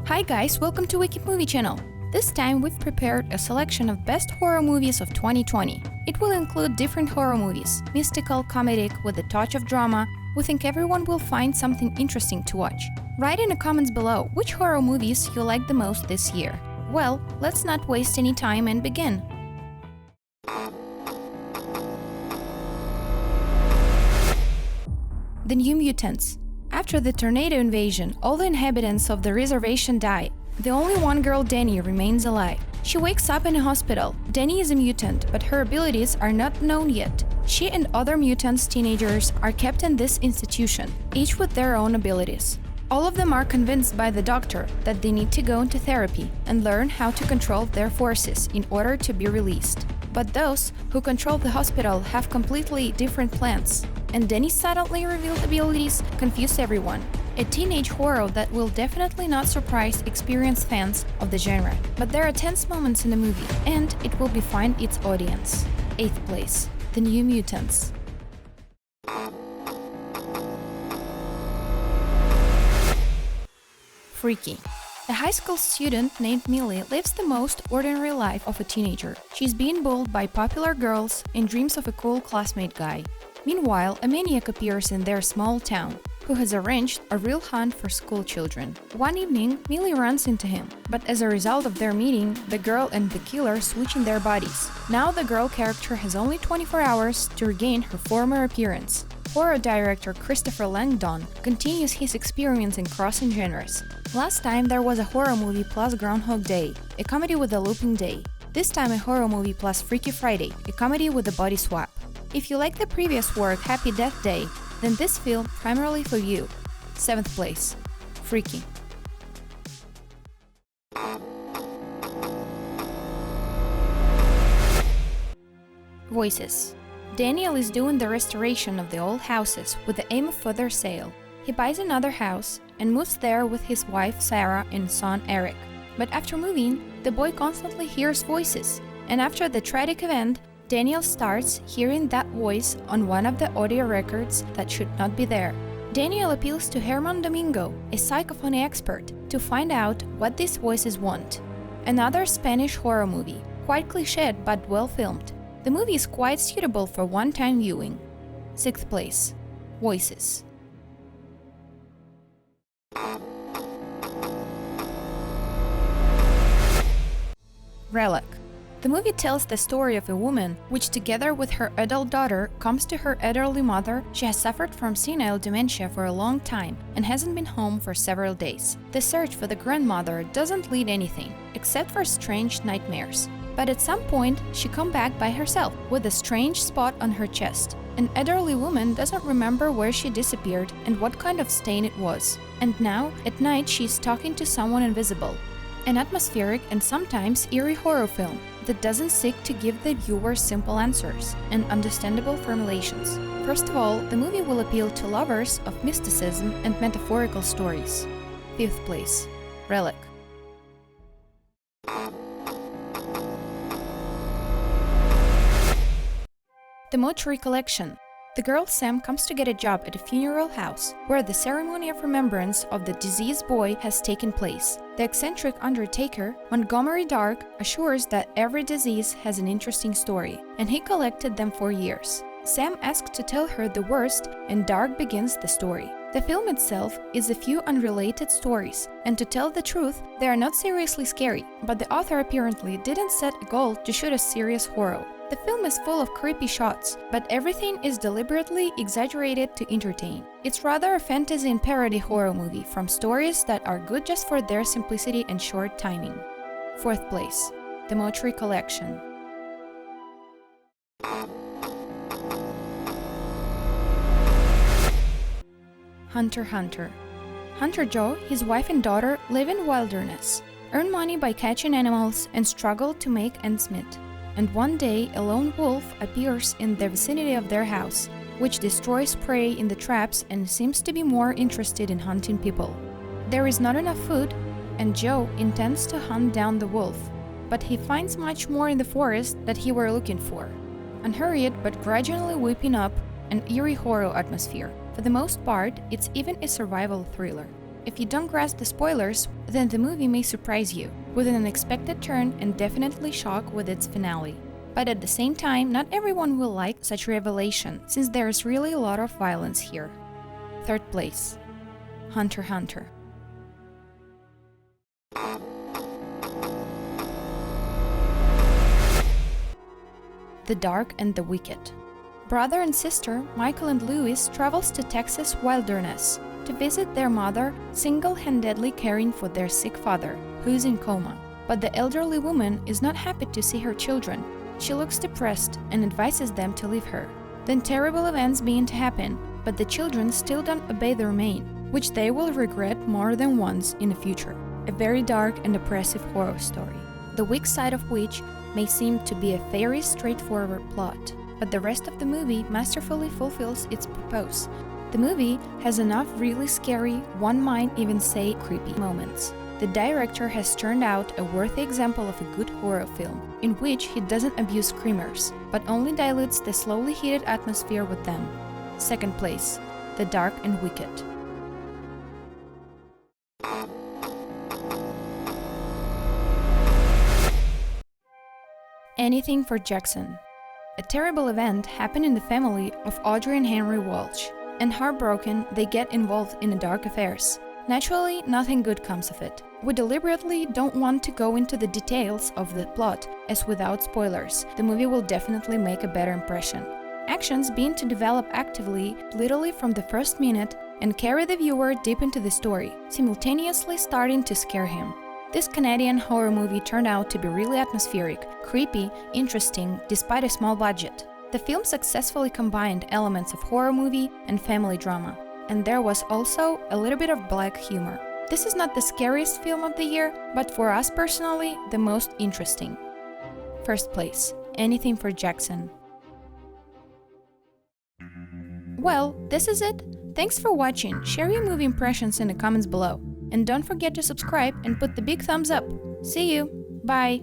Hi guys, welcome to Wiki Movie Channel. This time we've prepared a selection of best horror movies of 2020. It will include different horror movies, mystical, comedic, with a touch of drama. We think everyone will find something interesting to watch. Write in the comments below which horror movies you like the most this year. Well, let's not waste any time and begin. The New Mutants. After the tornado invasion, all the inhabitants of the reservation die. The only one girl, Dani, remains alive. She wakes up in a hospital. Dani is a mutant, but her abilities are not known yet. She and other mutants teenagers are kept in this institution, each with their own abilities. All of them are convinced by the doctor that they need to go into therapy and learn how to control their forces in order to be released. But those who control the hospital have completely different plans, and Dani's suddenly revealed abilities confuse everyone. A teenage horror that will definitely not surprise experienced fans of the genre. But there are tense moments in the movie, and it will find its audience. 8th place, The New Mutants. Freaky. A high school student named Millie lives the most ordinary life of a teenager. She's being bullied by popular girls and dreams of a cool classmate guy. Meanwhile, a maniac appears in their small town, who has arranged a real hunt for school children. One evening, Millie runs into him, but as a result of their meeting, the girl and the killer switch in their bodies. Now the girl character has only 24 hours to regain her former appearance. Horror director Christopher Langdon continues his experience in crossing genres. Last time there was a horror movie plus Groundhog Day, a comedy with a looping day. This time a horror movie plus Freaky Friday, a comedy with a body swap. If you like the previous work Happy Death Day, then this film primarily for you. 7th place, Freaky. Voices. Daniel is doing the restoration of the old houses with the aim of further sale. He buys another house and moves there with his wife Sarah and son Eric. But after moving, the boy constantly hears voices, and after the tragic event, Daniel starts hearing that voice on one of the audio records that should not be there. Daniel appeals to Herman Domingo, a psychophony expert, to find out what these voices want. Another Spanish horror movie, quite cliched but well filmed. The movie is quite suitable for one-time viewing. 6th place, Voices. Relic. The movie tells the story of a woman which, together with her adult daughter, comes to her elderly mother. She has suffered from senile dementia for a long time and hasn't been home for several days. The search for the grandmother doesn't lead anything, except for strange nightmares. But at some point, she comes back by herself, with a strange spot on her chest. An elderly woman doesn't remember where she disappeared and what kind of stain it was. And now, at night, she is talking to someone invisible. An atmospheric and sometimes eerie horror film that doesn't seek to give the viewer simple answers and understandable formulations. First of all, the movie will appeal to lovers of mysticism and metaphorical stories. 5th place, Relic. The Mortuary Collection. The girl Sam comes to get a job at a funeral house, where the ceremony of remembrance of the deceased boy has taken place. The eccentric undertaker, Montgomery Dark, assures that every disease has an interesting story, and he collected them for years. Sam asks to tell her the worst, and Dark begins the story. The film itself is a few unrelated stories, and to tell the truth, they are not seriously scary, but the author apparently didn't set a goal to shoot a serious horror. The film is full of creepy shots, but everything is deliberately exaggerated to entertain. It's rather a fantasy and parody horror movie from stories that are good just for their simplicity and short timing. 4th place, The Mortuary Collection. Hunter x Hunter. Hunter Joe, his wife and daughter live in wilderness, earn money by catching animals, and struggle to make ends meet. And one day, a lone wolf appears in the vicinity of their house, which destroys prey in the traps and seems to be more interested in hunting people. There is not enough food, and Joe intends to hunt down the wolf, but he finds much more in the forest that he were looking for. Unhurried but gradually whipping up an eerie horror atmosphere. For the most part, it's even a survival thriller. if you don't grasp the spoilers, then the movie may surprise you, with an unexpected turn and definitely shock with its finale. But at the same time, not everyone will like such revelation, since there is really a lot of violence here. Third place, Hunter x Hunter. The Dark and the Wicked. Brother and sister Michael and Louis travels to Texas wilderness to visit their mother, single-handedly caring for their sick father, who is in coma. But the elderly woman is not happy to see her children. She looks depressed and advises them to leave her. Then terrible events begin to happen, but the children still don't obey their maid, which they will regret more than once in the future. A very dark and oppressive horror story, the weak side of which may seem to be a very straightforward plot, but the rest of the movie masterfully fulfills its purpose. The movie has enough really scary, one might even say creepy moments. The director has turned out a worthy example of a good horror film, in which he doesn't abuse screamers, but only dilutes the slowly heated atmosphere with them. Second place, The Dark and Wicked. Anything for Jackson. A terrible event happened in the family of Audrey and Henry Walsh, and heartbroken, they get involved in dark affairs. Naturally, nothing good comes of it. We deliberately don't want to go into the details of the plot, as without spoilers, the movie will definitely make a better impression. Actions begin to develop actively, literally from the first minute, and carry the viewer deep into the story, simultaneously starting to scare him. This Canadian horror movie turned out to be really atmospheric, creepy, interesting, despite a small budget. The film successfully combined elements of horror movie and family drama, and there was also a little bit of black humor. This is not the scariest film of the year, but for us personally, the most interesting. First place, Anything for Jackson. Well, this is it. Thanks for watching. Share your movie impressions in the comments below. And don't forget to subscribe and put the big thumbs up. See you! Bye!